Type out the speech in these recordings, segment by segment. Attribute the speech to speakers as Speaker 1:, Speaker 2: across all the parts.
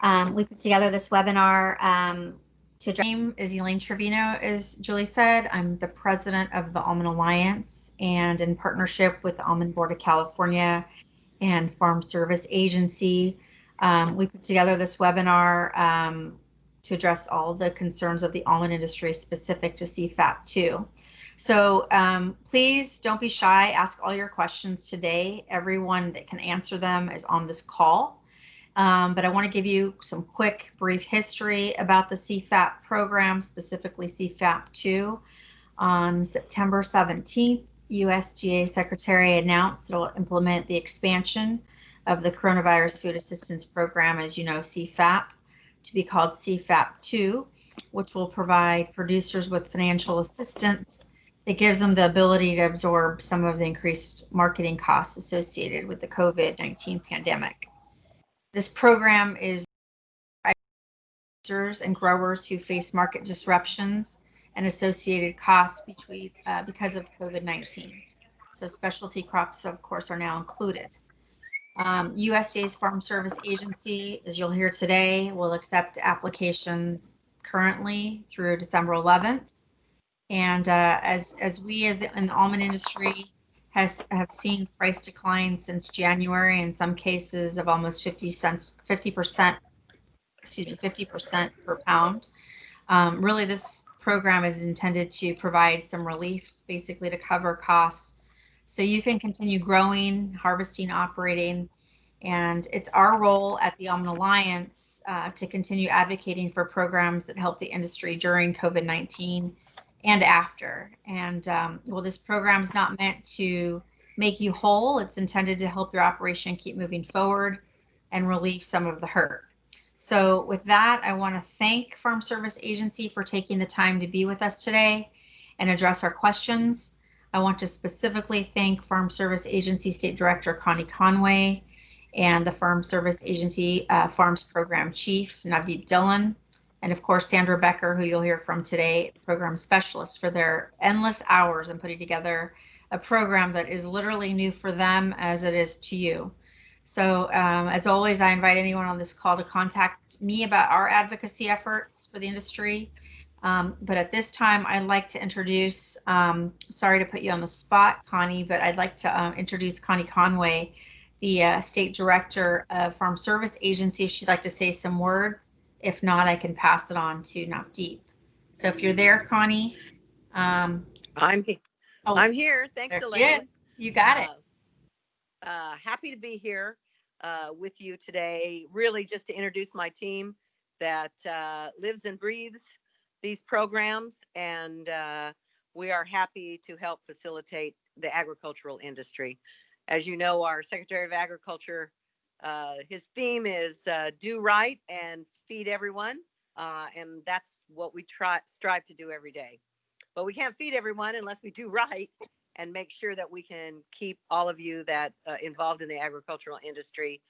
Speaker 1: We put together this webinar my name is Elaine Trevino, as Julie said. I'm the president of the Almond Alliance, and in partnership with the Almond Board of California and Farm Service Agency, we put together this webinar to address all the concerns of the almond industry specific to CFAP2. So please don't be shy, ask all your questions today. Everyone that can answer them is on this call. But I want to give you some quick, brief history about the CFAP program, specifically CFAP2. On September 17th, USDA Secretary announced that it will implement the expansion of the Coronavirus Food Assistance Program, as you know, CFAP, to be called CFAP2, which will provide producers with financial assistance that gives them the ability to absorb some of the increased marketing costs associated with the COVID-19 pandemic. This program is producers and growers who face market disruptions and associated costs because of COVID-19. So specialty crops, of course, are now included. USDA's Farm Service Agency, as you'll hear today, will accept applications currently through December 11th. And as in the almond industry have seen price decline since January, in some cases of almost 50% per pound. Really, this program is intended to provide some relief, basically to cover costs, so you can continue growing, harvesting, operating. And it's our role at the Almond Alliance to continue advocating for programs that help the industry during COVID-19 and after. And well, this program is not meant to make you whole. It's intended to help your operation keep moving forward and relieve some of the hurt. So with that, I want to thank Farm Service Agency for taking the time to be with us today and address our questions. I want to specifically thank Farm Service Agency State Director Connie Conway and the Farm Service Agency Farms Program Chief Navdeep Dillon, and of course Sandra Becker, who you'll hear from today, program specialist, for their endless hours in putting together a program that is literally new for them as it is to you. So as always, I invite anyone on this call to contact me about our advocacy efforts for the industry. But at this time, I'd like to introduce, sorry to put you on the spot, Connie, but I'd like to introduce Connie Conway, the State Director of Farm Service Agency, if she'd like to say some words. If not, I can pass it on to Navdeep. So if you're there, Connie.
Speaker 2: I'm here. Thanks, Elaine.
Speaker 1: Yes, you got it.
Speaker 2: Happy to be here with you today, really just to introduce my team that lives and breathes these programs, and we are happy to help facilitate the agricultural industry. As you know, our Secretary of Agriculture, his theme is do right and feed everyone, and that's what we strive to do every day. But we can't feed everyone unless we do right and make sure that we can keep all of you that involved in the agricultural industry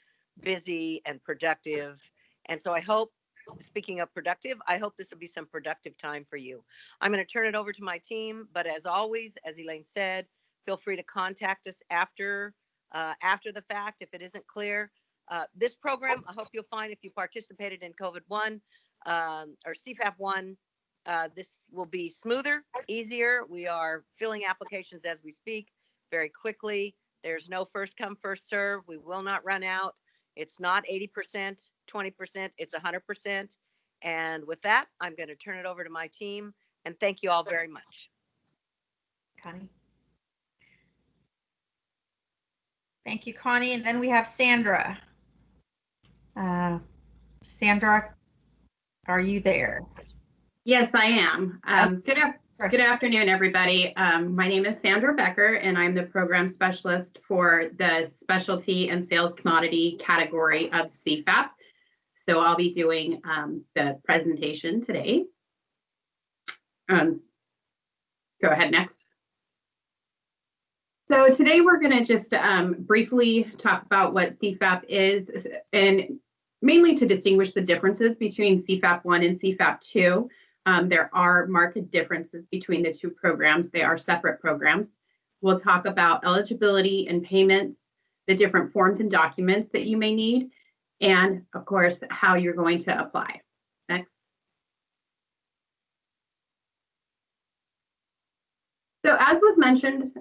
Speaker 2: busy and productive. And so I hope, speaking of productive, I hope this will be some productive time for you. I'm going to turn it over to my team, but as always, as Elaine said, feel free to contact us after the fact if it isn't clear. This program, I hope you'll find, if you participated in COVID-1 or CFAP1, this will be smoother, easier. We are filling applications as we speak very quickly. There's no first come, first serve. We will not run out. It's not 80%, 20%, it's 100%. And with that, I'm going to turn it over to my team. And thank you all very much.
Speaker 1: Connie. Thank you, Connie. And then we have Sandra. Sandra, are you there?
Speaker 3: Yes, I am. Good afternoon, everybody. My name is Sandra Becker, and I'm the program specialist for the specialty and sales commodity category of CFAP. So I'll be doing the presentation today. Go ahead, next. So today we're going to just briefly talk about what CFAP is, and mainly to distinguish the differences between CFAP1 and CFAP2. There are marked differences between the two programs. They are separate programs. We'll talk about eligibility and payments, the different forms and documents that you may need, and of course, how you're going to apply. Next. So as was mentioned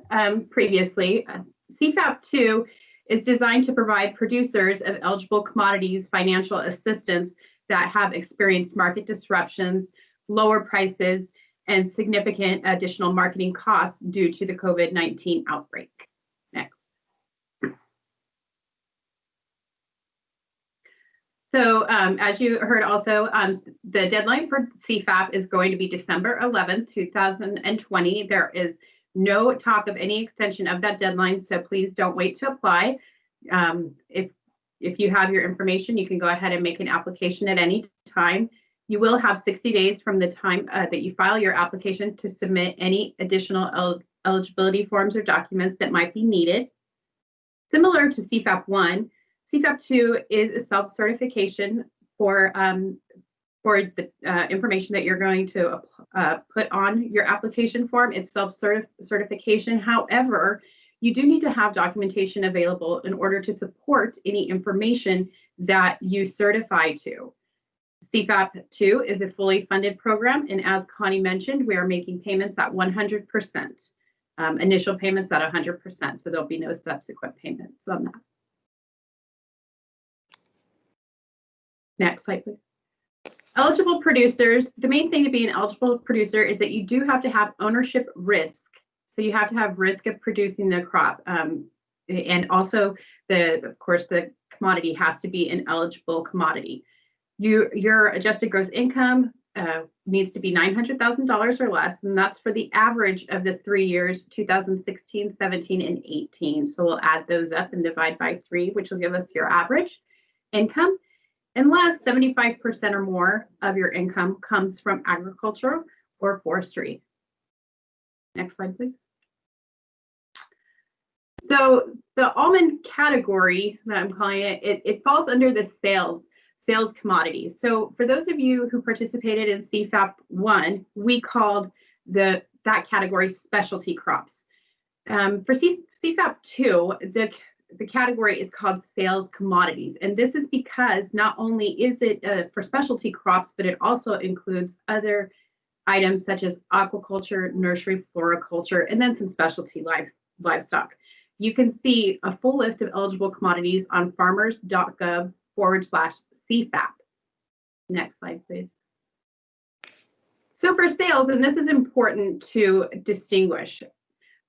Speaker 3: previously, CFAP 2 is designed to provide producers of eligible commodities financial assistance that have experienced market disruptions, lower prices, and significant additional marketing costs due to the COVID-19 outbreak. Next. So as you heard also, the deadline for CFAP is going to be December 11th, 2020. There is no talk of any extension of that deadline, so please don't wait to apply. If you have your information, you can go ahead and make an application at any time. You will have 60 days from the time that you file your application to submit any additional eligibility forms or documents that might be needed. Similar to CFAP 1, CFAP 2 is a self-certification for the information that you're going to put on your application form. It's self-certification. However, you do need to have documentation available in order to support any information that you certify to. CFAP 2 is a fully funded program, and as Connie mentioned, we are making payments at 100%, initial payments at 100%, so there'll be no subsequent payments on that. Next slide, please. Eligible producers, the main thing to be an eligible producer is that you do have to have ownership risk. So you have to have risk of producing the crop. And also, of course, the commodity has to be an eligible commodity. Your adjusted gross income needs to be $900,000 or less, and that's for the average of the 3 years, 2016, 17, and 18. So we'll add those up and divide by 3, which will give us your average income. Unless 75% or more of your income comes from agriculture or forestry. Next slide, please. So the almond category that I'm calling it falls under the sales commodities. So for those of you who participated in CFAP 1, we called that category specialty crops. For CFAP 2, the category is called sales commodities. And this is because not only is it for specialty crops, but it also includes other items such as aquaculture, nursery, floriculture, and then some specialty livestock. You can see a full list of eligible commodities on farmers.gov/CFAP. Next slide, please. So for sales, and this is important to distinguish,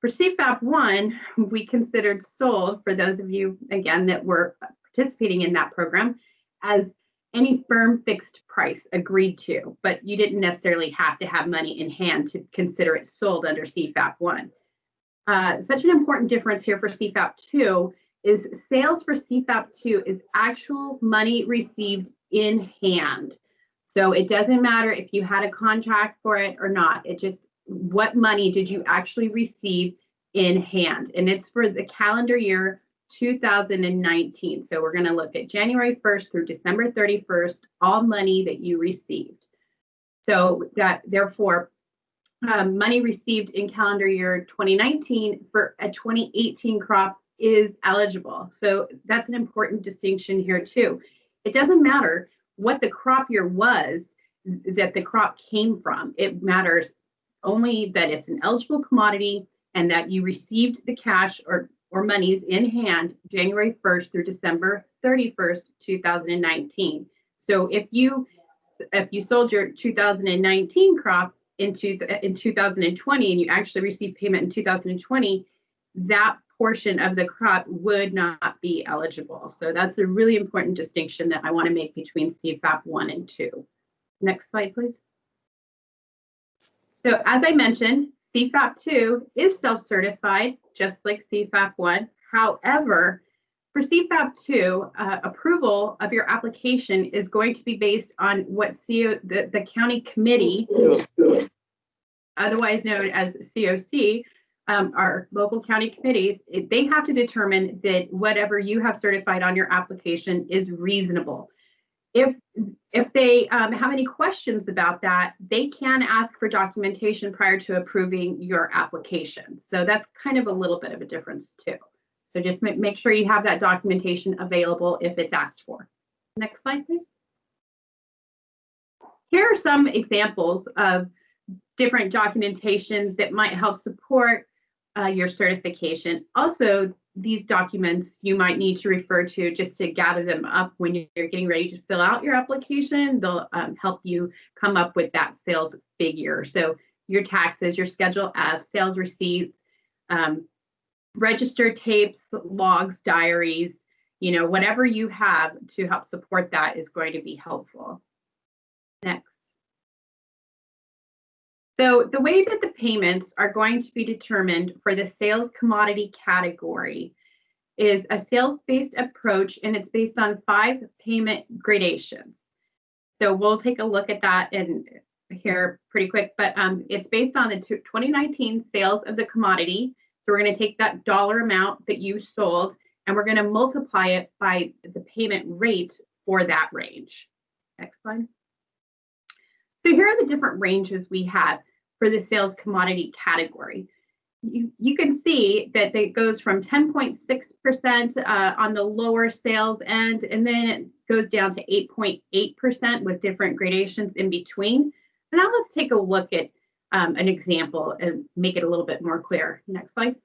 Speaker 3: for CFAP 1, we considered sold, for those of you, again, that were participating in that program, as any firm fixed price agreed to, but you didn't necessarily have to have money in hand to consider it sold under CFAP 1. Such an important difference here for CFAP 2 is sales for CFAP 2 is actual money received in hand. So it doesn't matter if you had a contract for it or not. It just, what money did you actually receive in hand? And it's for the calendar year 2019. So we're going to look at January 1st through December 31st, all money that you received. So that therefore, money received in calendar year 2019 for a 2018 crop is eligible. So that's an important distinction here too. It doesn't matter what the crop year was that the crop came from. It matters only that it's an eligible commodity and that you received the cash or monies in hand January 1st through December 31st, 2019. So if you sold your 2019 crop in 2020 and you actually received payment in 2020, that portion of the crop would not be eligible. So that's a really important distinction that I want to make between CFAP 1 and 2. Next slide, please. So as I mentioned, CFAP 2 is self-certified, just like CFAP 1. However, for CFAP 2, approval of your application is going to be based on what the county committee, otherwise known as COC, our local county committees, they have to determine that whatever you have certified on your application is reasonable. If they have any questions about that, they can ask for documentation prior to approving your application. So that's kind of a little bit of a difference too. So just make sure you have that documentation available if it's asked for. Next slide, please. Here are some examples of different documentation that might help support your certification. Also, these documents you might need to refer to just to gather them up when you're getting ready to fill out your application. They'll help you come up with that sales figure. So your taxes, your Schedule F, sales receipts, registered tapes, logs, diaries, you know, whatever you have to help support that is going to be helpful. Next. So the way that the payments are going to be determined for the sales commodity category is a sales-based approach, and it's based on 5 payment gradations. So we'll take a look at that in here pretty quick, but it's based on the 2019 sales of the commodity. So we're going to take that dollar amount that you sold, and we're going to multiply it by the payment rate for that range. Next slide. So here are the different ranges we have for the sales commodity category. You can see that it goes from 10.6% on the lower sales end, and then it goes down to 8.8% with different gradations in between. And now let's take a look at an example and make it a little bit more clear. Next slide.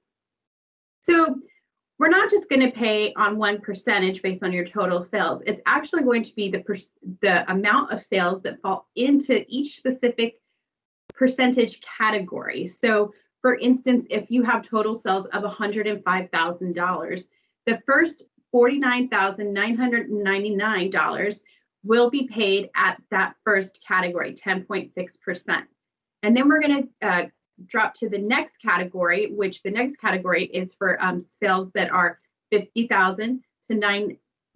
Speaker 3: So we're not just going to pay on one percentage based on your total sales. It's actually going to be the amount of sales that fall into each specific percentage category. So for instance, if you have total sales of $105,000, the first $49,999 will be paid at that first category, 10.6%. And then we're going to drop to the next category, which the next category is for sales that are $50,000 to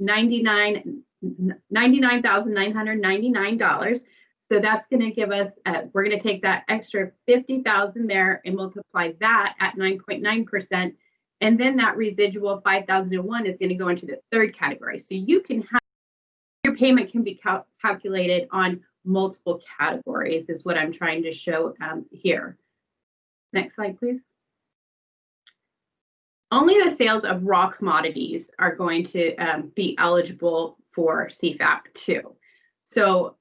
Speaker 3: $99,999. So that's going to give us, we're going to take that extra 50,000 there and multiply that at 9.9%. And then that residual 5,001 is going to go into the third category. So you can have, your payment can be calculated on multiple categories is what I'm trying to show here. Next slide, please. Only the sales of raw commodities are going to be eligible for CFAP 2. So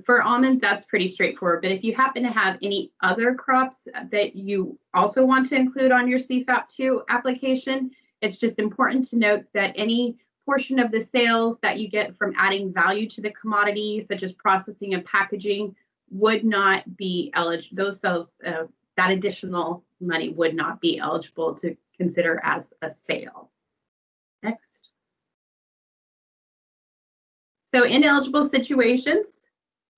Speaker 3: for almonds, that's pretty straightforward. But if you happen to have any other crops that you also want to include on your CFAP 2 application, it's just important to note that any portion of the sales that you get from adding value to the commodity, such as processing and packaging, would not be eligible. Those sales, that additional money would not be eligible to consider as a sale. Next. So ineligible situations,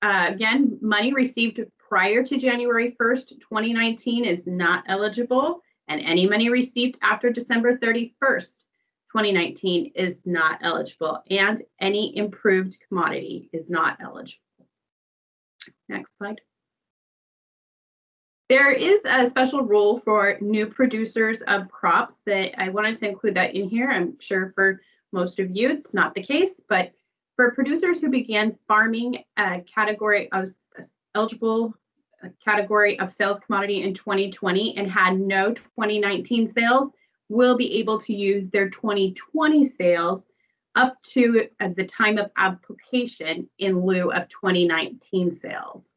Speaker 3: again, money received prior to January 1st, 2019 is not eligible, and any money received after December 31st, 2019 is not eligible, and any improved commodity is not eligible. Next slide. There is a special rule for new producers of crops that I wanted to include that in here. I'm sure for most of you it's not the case, but for producers who began farming a category of eligible category of sales commodity in 2020 and had no 2019 sales, will be able to use their 2020 sales up to the time of application in lieu of 2019 sales.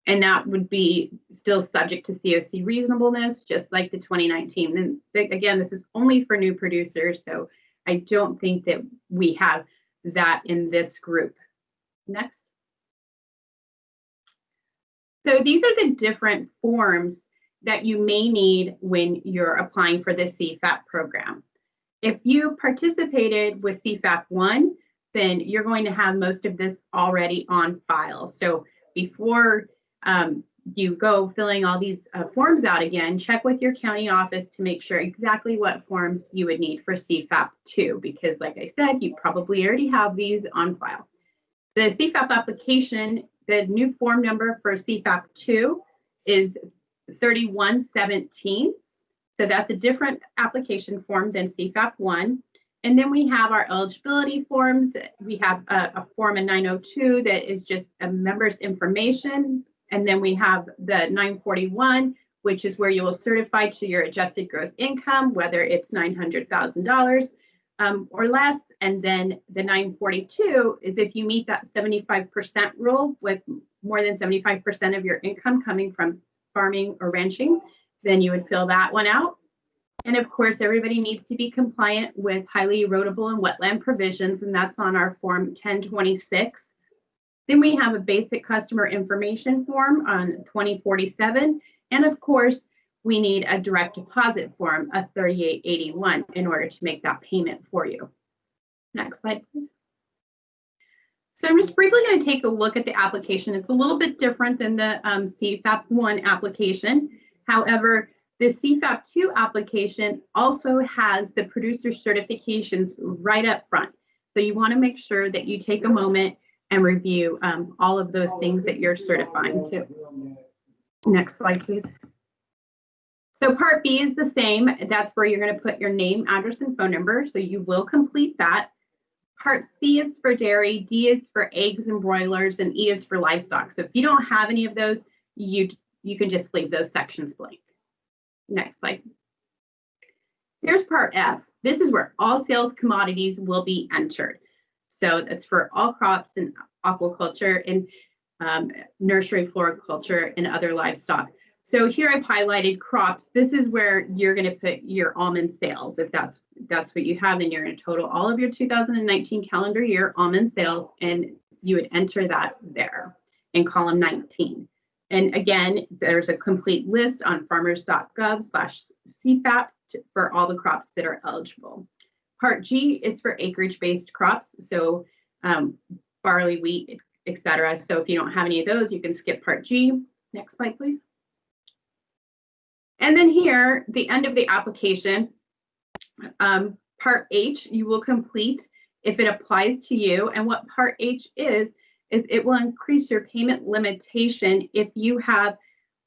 Speaker 3: And that would be still subject to COC reasonableness, just like the 2019. And again, this is only for new producers, so I don't think that we have that in this group. Next. So these are the different forms that you may need when you're applying for the CFAP program. If you participated with CFAP 1, then you're going to have most of this already on file. So before you go filling all these forms out again, check with your county office to make sure exactly what forms you would need for CFAP 2, because like I said, you probably already have these on file. The CFAP application, the new form number for CFAP 2 is 3117. So that's a different application form than CFAP 1. And then we have our eligibility forms. We have a form in 902 that is just a member's information. And then we have the 941, which is where you will certify to your adjusted gross income, whether it's $900,000 or less. And then the 942 is if you meet that 75% rule with more than 75% of your income coming from farming or ranching, then you would fill that one out. And of course, everybody needs to be compliant with highly erodible and wetland provisions, and that's on our form 1026. Then we have a basic customer information form on 2047. And of course, we need a direct deposit form of 3881 in order to make that payment for you. Next slide, please. So I'm just briefly going to take a look at the application. It's a little bit different than the CFAP 1 application. However, the CFAP 2 application also has the producer certifications right up front. So you want to make sure that you take a moment and review all of those things that you're certifying to. Next slide, please. So Part B is the same. That's where you're going to put your name, address, and phone number. So you will complete that. Part C is for dairy, D is for eggs and broilers, and E is for livestock. So if you don't have any of those, you can just leave those sections blank. Next slide. Here's Part F. This is where all sales commodities will be entered. So that's for all crops in aquaculture and nursery floriculture and other livestock. So here I've highlighted crops. This is where you're going to put your almond sales. If that's what you have, then you're going to total all of your 2019 calendar year almond sales, and you would enter that there in column 19. And again, there's a complete list on farmers.gov/CFAP for all the crops that are eligible. Part G is for acreage-based crops, so barley, wheat, etc. So if you don't have any of those, you can skip Part G. Next slide, please. And then here, the end of the application, Part H, you will complete if it applies to you. And what Part H is it will increase your payment limitation if you have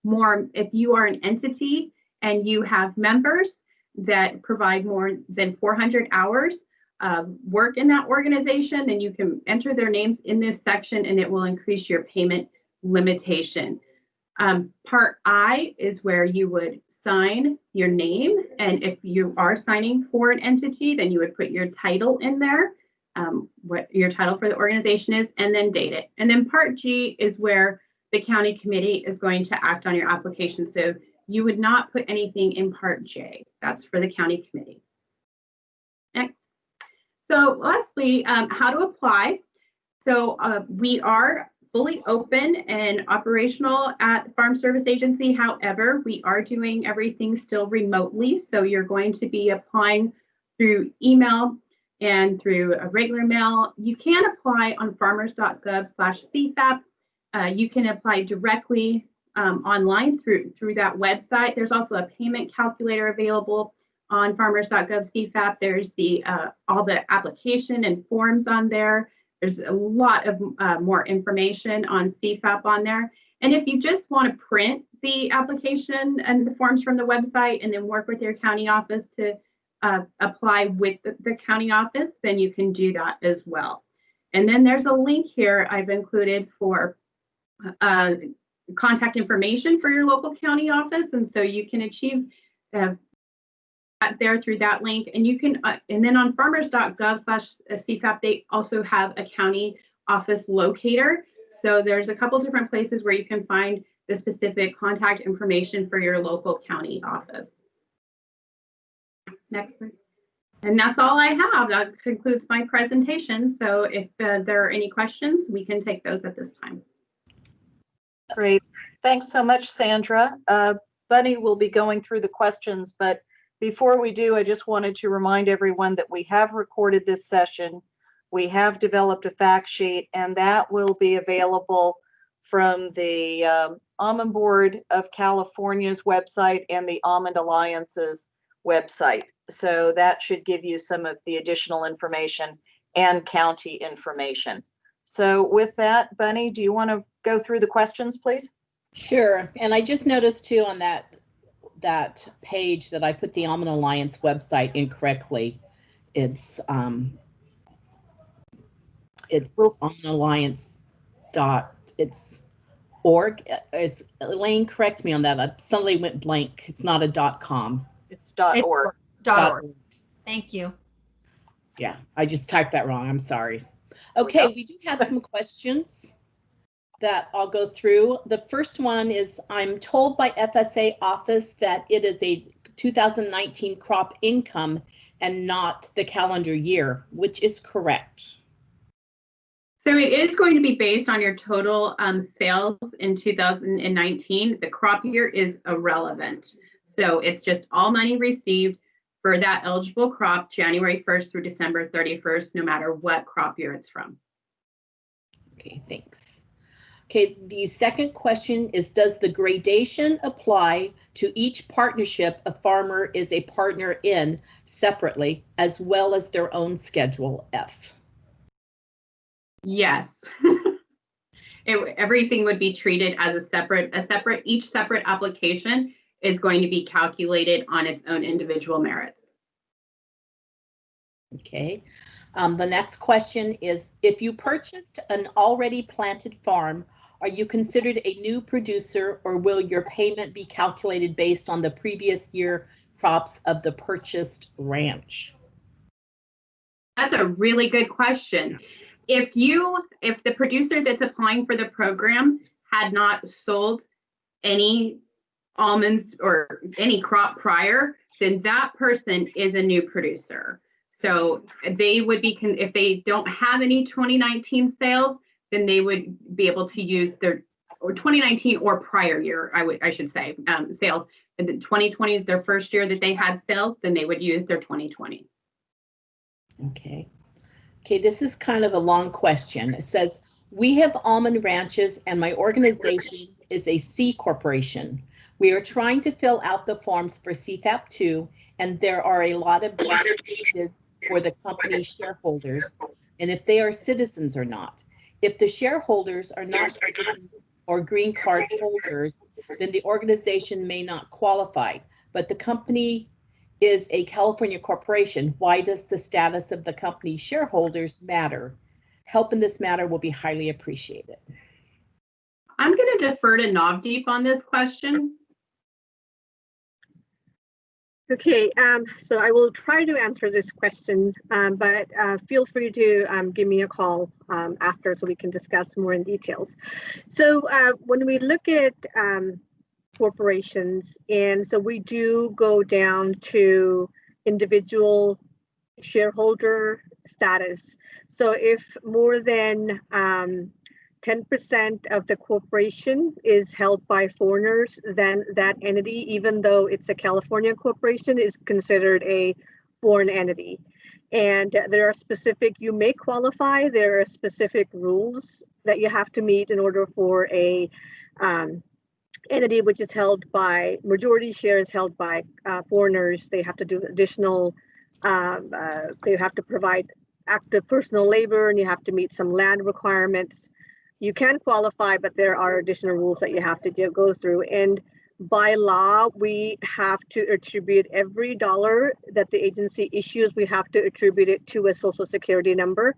Speaker 3: more, if you are an entity and you have members that provide more than 400 hours of work in that organization, then you can enter their names in this section and it will increase your payment limitation. Part I is where you would sign your name, and if you are signing for an entity, then you would put your title in there, what your title for the organization is, and then date it. And then Part G is where the county committee is going to act on your application. So you would not put anything in Part J. That's for the county committee. Next. So lastly, how to apply. So we are fully open and operational at the Farm Service Agency. However, we are doing everything still remotely. So you're going to be applying through email and through a regular mail. You can apply on farmers.gov/CFAP. You can apply directly online through that website. There's also a payment calculator available on farmers.gov/CFAP. There's the all the application and forms on there. There's a lot of more information on CFAP on there. And if you just want to print the application and the forms from the website and then work with your county office to apply with the county office, then you can do that as well. And then there's a link here I've included for contact information for your local county office. And so you can achieve that there through that link, and you can and then on farmers.gov/CFAP they also have a county office locator. So there's a couple different places where you can find the specific contact information for your local county office. Next slide. And that's all I have. That concludes my presentation. So if there are any questions, we can take those at this time.
Speaker 4: Great. Thanks so much, Sandra. Bunny will be going through the questions, but before we do, I just wanted to remind everyone that we have recorded this session. We have developed a fact sheet, and that will be available from the Almond Board of California's website and the Almond Alliance's website. So that should give you some of the additional information and county information. So with that, Bunny, do you want to go through the questions, please?
Speaker 5: Sure. And I just noticed too on that page that I put the Almond Alliance website incorrectly. It's Almond Alliance .org. Elaine, correct me on that. I suddenly went blank. It's not a .com.
Speaker 4: It's .org.
Speaker 1: .org. Thank you.
Speaker 5: Yeah, I just typed that wrong. I'm sorry. Okay, we do have some questions that I'll go through. The first one is, I'm told by FSA office that it is a 2019 crop income and not the calendar year, which is correct.
Speaker 3: So it is going to be based on your total sales in 2019. The crop year is irrelevant. So it's just all money received for that eligible crop, January 1st through December 31st, no matter what crop year it's from.
Speaker 5: Okay, thanks. Okay, the second question is, does the gradation apply to each partnership a farmer is a partner in separately, as well as their own Schedule F?
Speaker 3: Yes. Everything would be treated as each separate application is going to be calculated on its own individual merits.
Speaker 5: Okay. The next question is, if you purchased an already planted farm, are you considered a new producer, or will your payment be calculated based on the previous year crops of the purchased ranch?
Speaker 3: That's a really good question. If the producer that's applying for the program had not sold any almonds or any crop prior, then that person is a new producer. So they would be, if they don't have any 2019 sales, then they would be able to use their 2019 or prior year, I should say, sales. And the 2020 is their first year that they had sales, then they would use their 2020.
Speaker 5: Okay. Okay, this is kind of a long question. It says, we have almond ranches and my organization is a C corporation. We are trying to fill out the forms for CFAP 2, and there are a lot of changes for the company shareholders, and if they are citizens or not. If the shareholders are not citizens or green card holders, then the organization may not qualify, but the company is a California corporation. Why does the status of the company shareholders matter? Help in this matter will be highly appreciated.
Speaker 3: I'm going to defer to Navdeep on this question.
Speaker 6: Okay, so I will try to answer this question, but feel free to give me a call after so we can discuss more in details. So when we look at corporations, and so we do go down to individual shareholder status. So if more than 10% of the corporation is held by foreigners, then that entity, even though it's a California corporation, is considered a foreign entity. And there are specific, you may qualify, there are specific rules that you have to meet in order for a entity which is held by, majority shares held by foreigners. They have to do additional, they have to provide active personal labor, and you have to meet some land requirements. You can qualify, but there are additional rules that you have to go through. And by law, we have to attribute every dollar that the agency issues, we have to attribute it to a social security number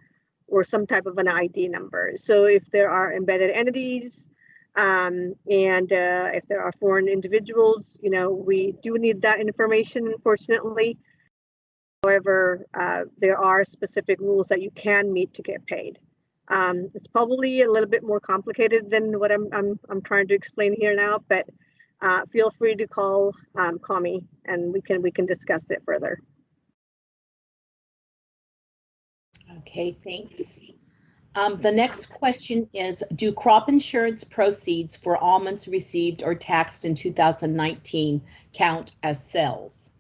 Speaker 6: or some type of an ID number. So if there are embedded entities, and if there are foreign individuals, you know, we do need that information, unfortunately. However, there are specific rules that you can meet to get paid. It's probably a little bit more complicated than what I'm trying to explain here now, but feel free to call me and we can discuss it further.
Speaker 5: Okay, thanks. The next question is, do crop insurance proceeds for almonds received or taxed in 2019 count as sales?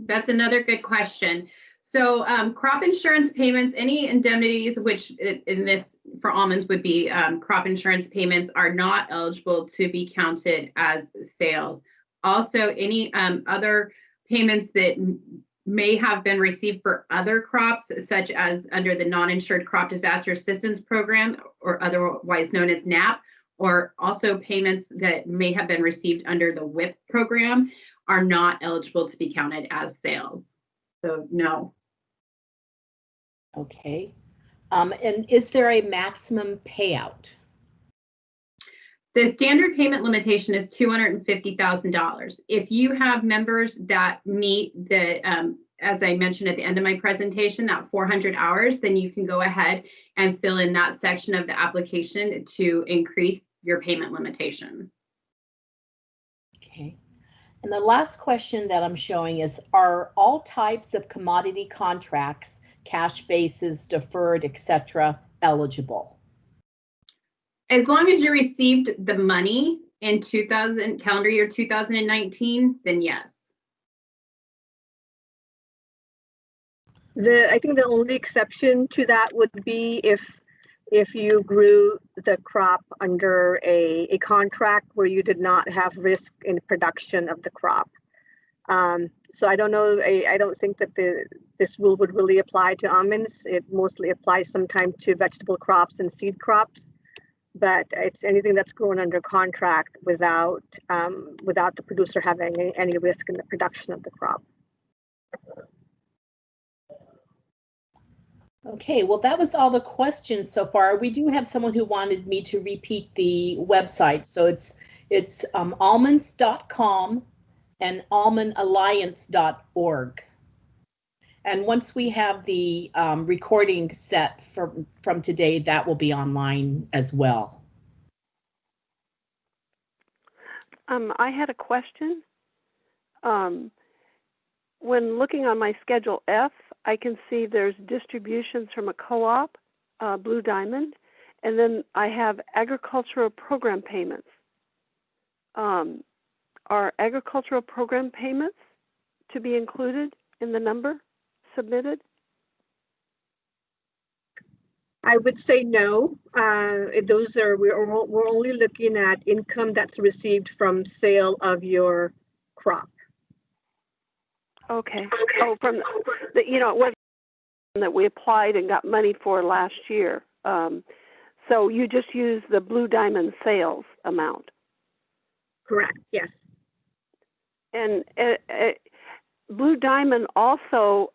Speaker 3: That's another good question. So crop insurance payments, any indemnities, which in this for almonds would be crop insurance payments, are not eligible to be counted as sales. Also, any other payments that may have been received for other crops, such as under the Non-Insured Crop Disaster Assistance Program, or otherwise known as NAP, or also payments that may have been received under the WIP program, are not eligible to be counted as sales. So no.
Speaker 5: Okay. And is there a maximum payout?
Speaker 3: The standard payment limitation is $250,000. If you have members that meet the as I mentioned at the end of my presentation, that 400 hours, then you can go ahead and fill in that section of the application to increase your payment limitation.
Speaker 5: Okay. And the last question that I'm showing is, are all types of commodity contracts, cash basis, deferred, etc., eligible?
Speaker 3: As long as you received the money in calendar year 2019, then yes.
Speaker 6: I think the only exception to that would be if you grew the crop under a contract where you did not have risk in production of the crop. So I don't know, I don't think that this rule would really apply to almonds. It mostly applies sometimes to vegetable crops and seed crops, but it's anything that's grown under contract without the producer having any risk in the production of the crop.
Speaker 5: Okay, well, that was all the questions so far. We do have someone who wanted me to repeat the website. So it's almonds.com and almondalliance.org. And once we have the recording set from today, that will be online as well.
Speaker 7: I had a question. When looking on my Schedule F, I can see there's distributions from a co-op, Blue Diamond, and then I have agricultural program payments. Are agricultural program payments to be included in the number submitted?
Speaker 6: I would say no. Those are we're only looking at income that's received from sale of your crop.
Speaker 7: Okay. Oh, from the it was that we applied and got money for last year. So you just use the Blue Diamond sales amount.
Speaker 6: Correct. Yes.
Speaker 7: And Blue Diamond also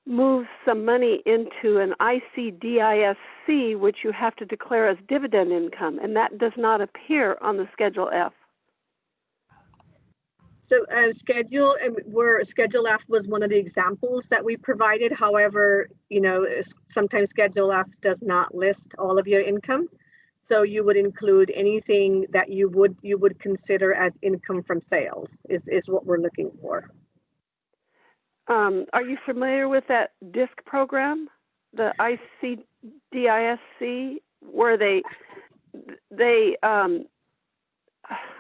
Speaker 7: moves some money into an Icy Disc, which you have to declare as dividend income, and that does not appear on the Schedule F.
Speaker 6: So Schedule F was one of the examples that we provided. However, sometimes Schedule F does not list all of your income. So you would include anything that you would consider as income from sales is what we're looking for.
Speaker 7: Are you familiar with that DISC program, the Icy Disc, where they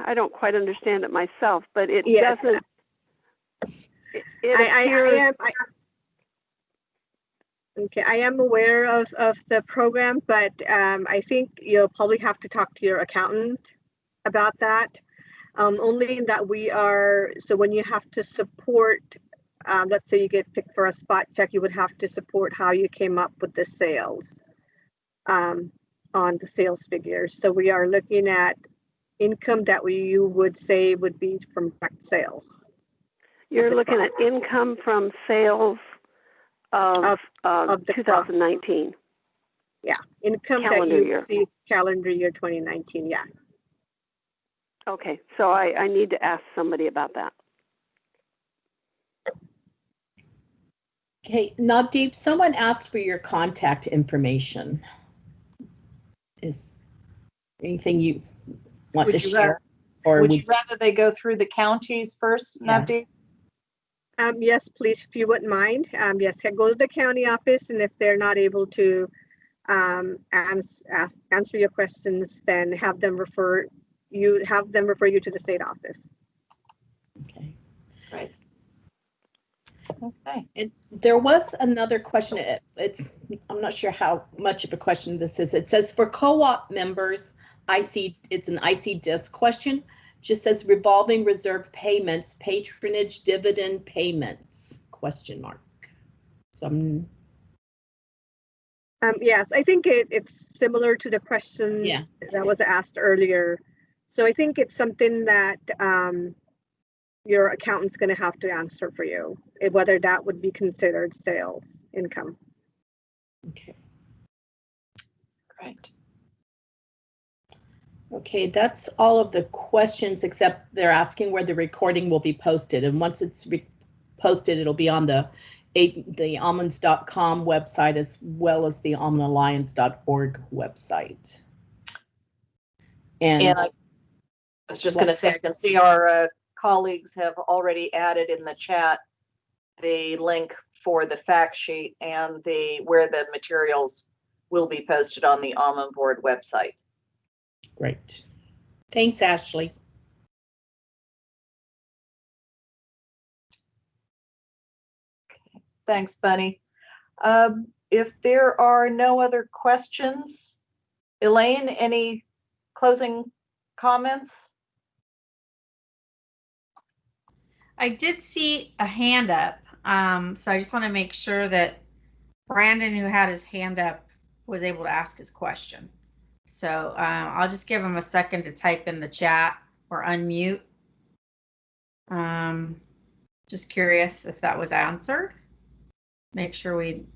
Speaker 7: I don't quite understand it myself, but it doesn't.
Speaker 6: I am aware of the program, but I think you'll probably have to talk to your accountant about that. Only that so when you have to support, let's say you get picked for a spot check, you would have to support how you came up with the sales on the sales figures. So we are looking at income that you would say would be from direct sales.
Speaker 7: You're looking at income from sales of 2019.
Speaker 6: Crop. Yeah, income
Speaker 7: calendar
Speaker 6: that you
Speaker 7: year.
Speaker 6: received calendar year 2019, yeah.
Speaker 7: Okay, so I need to ask somebody about that.
Speaker 5: Okay, Navdeep, someone asked for your contact information. Is anything you want to share?
Speaker 4: Or would you rather they go through the counties first, Navdeep?
Speaker 6: Yes, please, if you wouldn't mind. Yes, go to the county office, and if they're not able to answer your questions, then have them refer you to the state office.
Speaker 5: Okay.
Speaker 4: Right. Okay.
Speaker 5: And there was another question. I'm not sure how much of a question this is. It says for co-op members, it's an Icy Disc question. Just says revolving reserve payments, patronage dividend payments, ? So
Speaker 6: yes, I think it's similar to the question that was asked earlier. So I think it's something that your accountant's going to have to answer for you, whether that would be considered sales income.
Speaker 5: Okay.
Speaker 4: Right.
Speaker 5: Okay, that's all of the questions, except they're asking where the recording will be posted. And once it's posted. It'll be on the almonds.com website as well as the almondalliance.org website. And
Speaker 4: I was just going to say, I can see our colleagues have already added in the chat the link for the fact sheet and where the materials will be posted on the Almond Board website.
Speaker 5: Great. Thanks, Ashley.
Speaker 4: Thanks, Bunny. If there are no other questions, Elaine, any closing comments?
Speaker 1: I did see a hand up, so I just want to make sure that Brandon, who had his hand up, was able to ask his question. So I'll just give him a second to type in the chat or unmute. Just curious if that was answered. Make sure we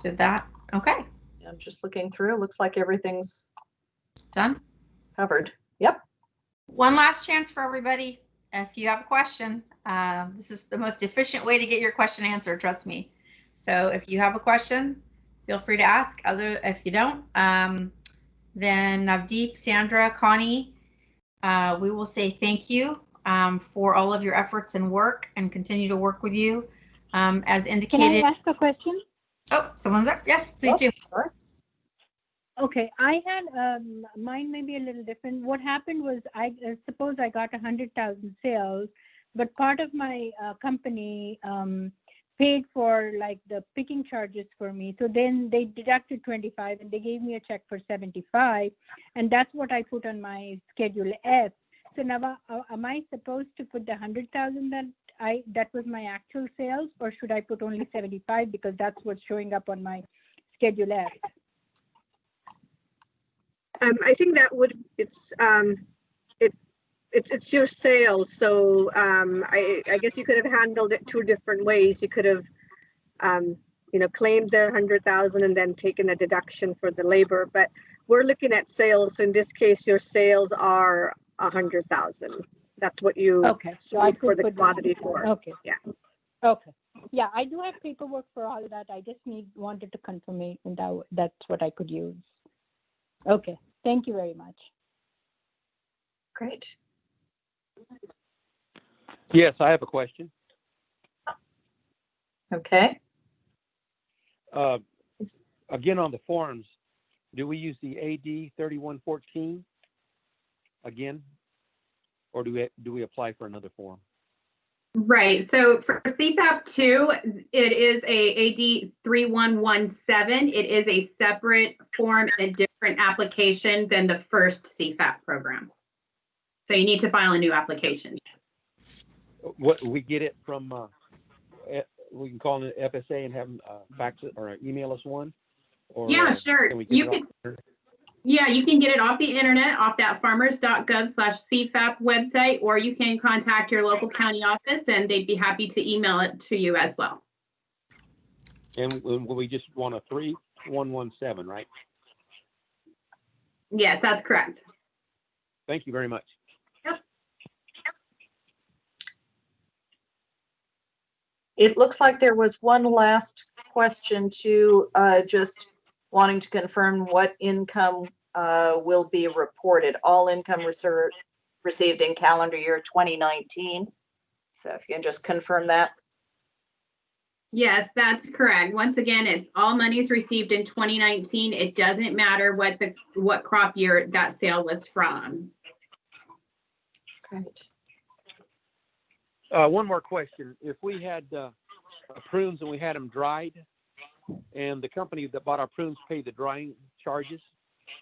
Speaker 1: did that. Okay.
Speaker 4: I'm just looking through. Looks like everything's
Speaker 1: Done.
Speaker 4: Covered. Yep.
Speaker 1: One last chance for everybody. If you have a question, this is the most efficient way to get your question answered, trust me. So if you have a question, feel free to ask. If you don't, then Navdeep, Sandra, Connie, we will say thank you for all of your efforts and work, and continue to work with you as indicated.
Speaker 8: Can I ask a question?
Speaker 1: Oh, someone's up. Yes, please do.
Speaker 4: Sure.
Speaker 8: Okay, I had mine may be a little different. What happened was I suppose I got 100,000 sales, but part of my company paid for like the picking charges for me. So then they deducted 25 and they gave me a check for 75, and that's what I put on my Schedule F. So now am I supposed to put the 100,000 that was my actual sales, or should I put only 75 because that's what's showing up on my Schedule F?
Speaker 6: I think that it's your sales. So I guess you could have handled it two different ways. You could have claimed the 100,000 and then taken a deduction for the labor. But we're looking at sales. So in this case, your sales are 100,000. That's what you sold for the commodity for.
Speaker 8: Okay.
Speaker 6: Yeah.
Speaker 8: Okay. Yeah, I do have paperwork for all that. I just wanted to confirm that that's what I could use. Okay. Thank you very much.
Speaker 4: Great.
Speaker 9: Yes, I have a question.
Speaker 4: Okay.
Speaker 9: Again, on the forms, do we use the AD 3114 again, or do we apply for another form?
Speaker 3: Right. So for CFAP 2, it is a AD 3117. It is a separate form and a different application than the first CFAP program. So you need to file a new application.
Speaker 9: What we get it from? We can call it FSA and have them fax it or email us one. Or,
Speaker 3: yeah, sure. You can get it off the internet, off that farmers.gov/CFAP website, or you can contact your local county office and they'd be happy to email it to you as well.
Speaker 9: And we just want a 3117, right?
Speaker 3: Yes, that's correct.
Speaker 9: Thank you very much.
Speaker 3: Yep.
Speaker 4: It looks like there was one last question to just wanting to confirm what income will be reported. All income received in calendar year 2019. So if you can just confirm that.
Speaker 3: Yes, that's correct. Once again, it's all monies received in 2019. It doesn't matter what crop year that sale was from.
Speaker 4: Great.
Speaker 9: One more question. If we had prunes and we had them dried, and the company that bought our prunes paid the drying charges,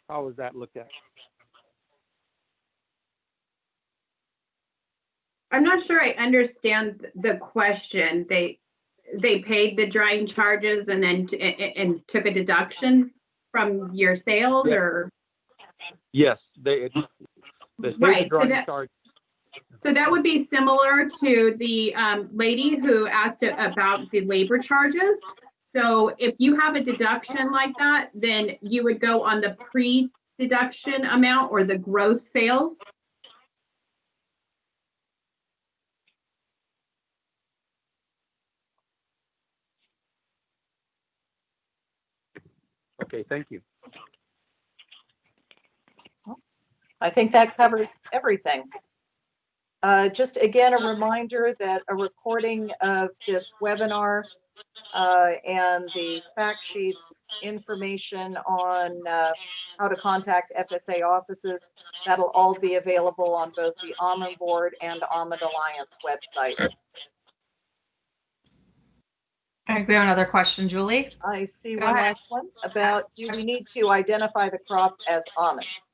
Speaker 9: how was that looked at?
Speaker 3: I'm not sure I understand the question. They paid the drying charges and then took a deduction from your sales,
Speaker 9: yes.
Speaker 3: Or?
Speaker 9: Yes, they
Speaker 3: right.
Speaker 9: The drying charge.
Speaker 3: So that would be similar to the lady who asked about the labor charges. So if you have a deduction like that, then you would go on the pre-deduction amount or the gross sales.
Speaker 9: Okay, thank you.
Speaker 4: I think that covers everything. Just again, a reminder that a recording of this webinar and the fact sheets, information on how to contact FSA offices, that'll all be available on both the Almond Board and Almond Alliance websites.
Speaker 1: All right, we have another question, Julie.
Speaker 4: I see
Speaker 1: Go
Speaker 4: one
Speaker 1: ahead.
Speaker 4: last one about, do we need to identify the crop as almonds?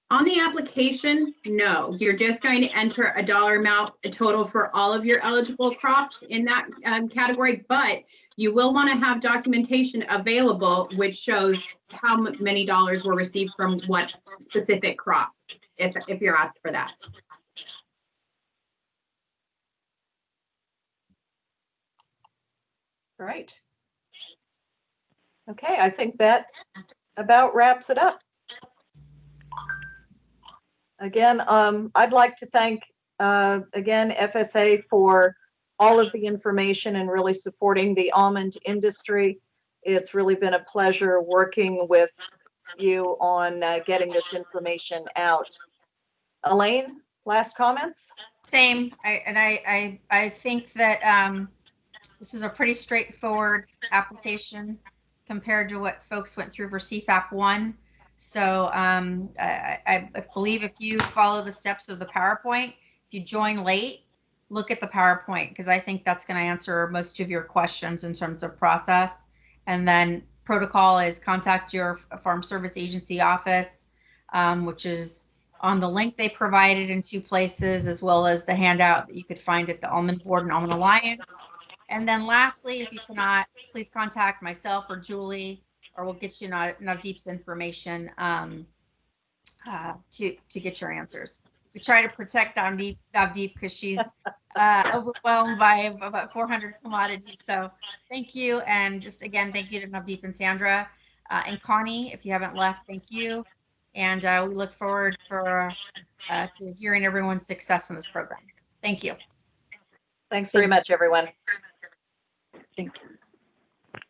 Speaker 3: On the application, no, you're just going to enter a dollar amount, a total for all of your eligible crops in that category, but you will want to have documentation available which shows how many dollars were received from what specific crop, if you're asked for that.
Speaker 4: Right. Okay, I think that about wraps it up. Again, I'd like to thank, again, FSA for all of the information and really supporting the almond industry. It's really been a pleasure working with you on getting this information out. Elaine, last comments?
Speaker 1: Same. I think that this is a pretty straightforward application compared to what folks went through for CFAP 1. So I believe if you follow the steps of the PowerPoint, if you join late, look at the PowerPoint, because I think that's going to answer most of your questions in terms of process. And then protocol is contact your Farm Service Agency office, which is on the link they provided in 2 places, as well as the handout that you could find at the Almond Board and Almond Alliance. And then lastly, if you cannot, please contact myself or Julie, or we'll get you Navdeep's information to get your answers. We try to protect Navdeep because she's overwhelmed by about 400 commodities. So thank you. And just again, thank you to Navdeep and Sandra and Connie. If you haven't left, thank you. And we look forward to hearing everyone's success in this program. Thank you.
Speaker 4: Thanks very much, everyone.
Speaker 6: Thanks.